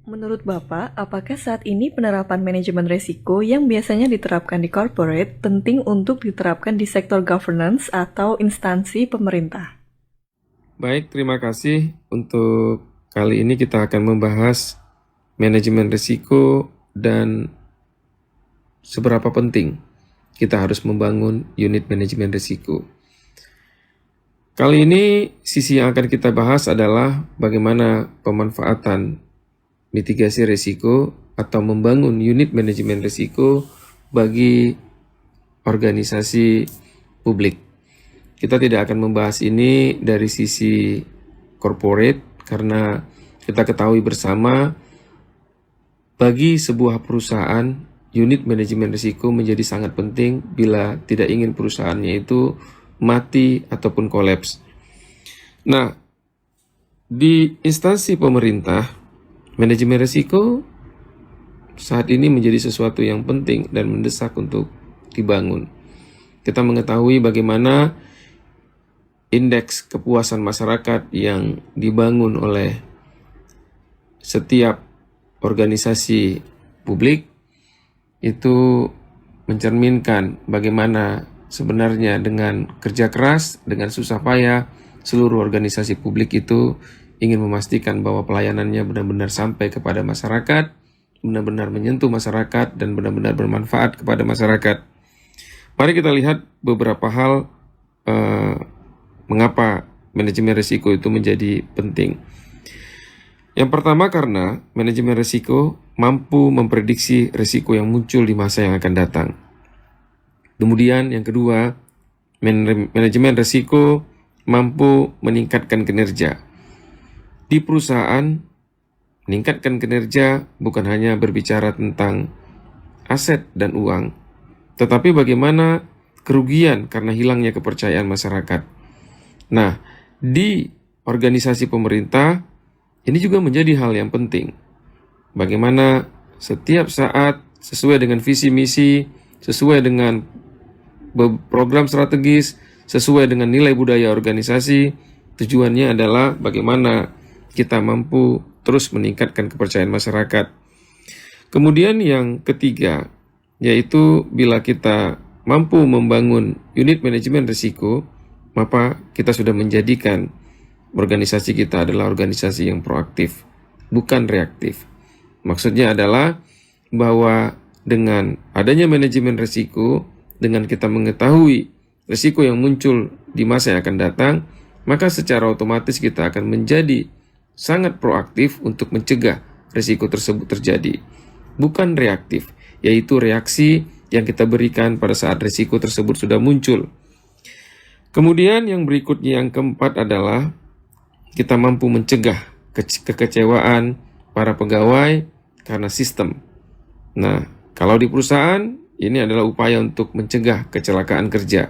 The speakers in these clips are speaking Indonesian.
Menurut Bapak, apakah saat ini penerapan manajemen risiko yang biasanya diterapkan di corporate penting untuk diterapkan di sektor governance atau instansi pemerintah? Baik, terima kasih. Untuk kali ini kita akan membahas manajemen risiko dan seberapa penting kita harus membangun unit manajemen risiko. Kali ini sisi yang akan kita bahas adalah bagaimana pemanfaatan mitigasi risiko atau membangun unit manajemen risiko bagi organisasi publik. Kita tidak akan membahas ini dari sisi corporate karena kita ketahui bersama bagi sebuah perusahaan unit manajemen risiko menjadi sangat penting bila tidak ingin perusahaannya itu mati ataupun kolaps. Nah, di instansi pemerintah manajemen risiko saat ini menjadi sesuatu yang penting dan mendesak untuk dibangun. Kita mengetahui bagaimana indeks kepuasan masyarakat yang dibangun oleh setiap organisasi publik itu mencerminkan bagaimana sebenarnya dengan kerja keras, dengan susah payah, seluruh organisasi publik itu ingin memastikan bahwa pelayanannya benar-benar sampai kepada masyarakat, benar-benar menyentuh masyarakat, dan benar-benar bermanfaat kepada masyarakat. Mari kita lihat beberapa hal mengapa manajemen risiko itu menjadi penting. Yang pertama karena manajemen risiko mampu memprediksi risiko yang muncul di masa yang akan datang. Kemudian yang kedua, manajemen risiko mampu meningkatkan kinerja. Di perusahaan, meningkatkan kinerja bukan hanya berbicara tentang aset dan uang, tetapi bagaimana kerugian karena hilangnya kepercayaan masyarakat. Nah, di organisasi pemerintah, ini juga menjadi hal yang penting. Bagaimana setiap saat sesuai dengan visi misi, sesuai dengan program strategis, sesuai dengan nilai budaya organisasi, tujuannya adalah bagaimana kita mampu terus meningkatkan kepercayaan masyarakat. Kemudian yang ketiga, yaitu bila kita mampu membangun unit manajemen risiko, maka kita sudah menjadikan organisasi kita adalah organisasi yang proaktif, bukan reaktif. Maksudnya adalah bahwa dengan adanya manajemen risiko, dengan kita mengetahui risiko yang muncul di masa yang akan datang, maka secara otomatis kita akan menjadi sangat proaktif untuk mencegah risiko tersebut terjadi. Bukan reaktif, yaitu reaksi yang kita berikan pada saat risiko tersebut sudah muncul. Kemudian yang berikutnya, yang keempat adalah kita mampu mencegah kekecewaan para pegawai karena sistem. Nah, kalau di perusahaan, ini adalah upaya untuk mencegah kecelakaan kerja.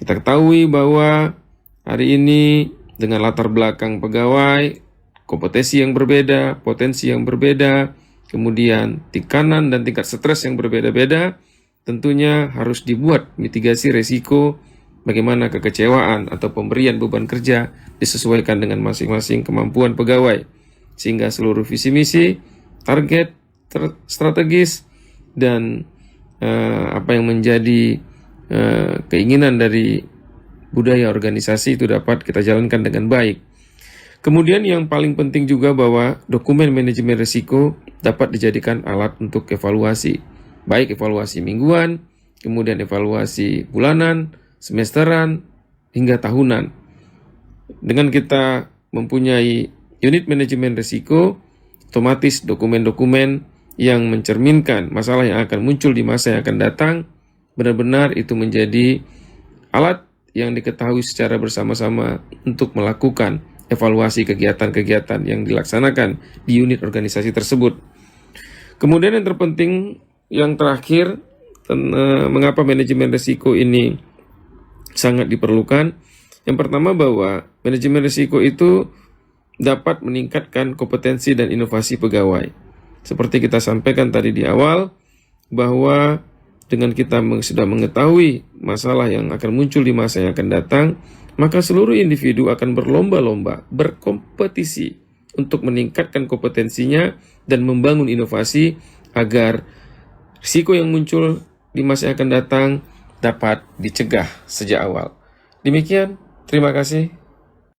Kita ketahui bahwa hari ini dengan latar belakang pegawai, kompetensi yang berbeda, potensi yang berbeda, kemudian tekanan dan tingkat stres yang berbeda-beda, tentunya harus dibuat mitigasi risiko bagaimana kekecewaan atau pemberian beban kerja disesuaikan dengan masing-masing kemampuan pegawai, sehingga seluruh visi misi, target, strategis, dan apa yang menjadi keinginan dari budaya organisasi itu dapat kita jalankan dengan baik. Kemudian yang paling penting juga bahwa dokumen manajemen risiko dapat dijadikan alat untuk evaluasi, baik evaluasi mingguan, kemudian evaluasi bulanan, semesteran, hingga tahunan. Dengan kita mempunyai unit manajemen risiko, otomatis dokumen-dokumen yang mencerminkan masalah yang akan muncul di masa yang akan datang, benar-benar itu menjadi alat yang diketahui secara bersama-sama untuk melakukan evaluasi kegiatan-kegiatan yang dilaksanakan di unit organisasi tersebut. Kemudian yang terpenting, yang terakhir, mengapa manajemen risiko ini sangat diperlukan. Yang pertama bahwa manajemen risiko itu dapat meningkatkan kompetensi dan inovasi pegawai. Seperti kita sampaikan tadi di awal, bahwa dengan kita sudah mengetahui masalah yang akan muncul di masa yang akan datang, maka seluruh individu akan berlomba-lomba, berkompetisi untuk meningkatkan kompetensinya dan membangun inovasi agar risiko yang muncul di masa yang akan datang dapat dicegah sejak awal. Demikian, terima kasih.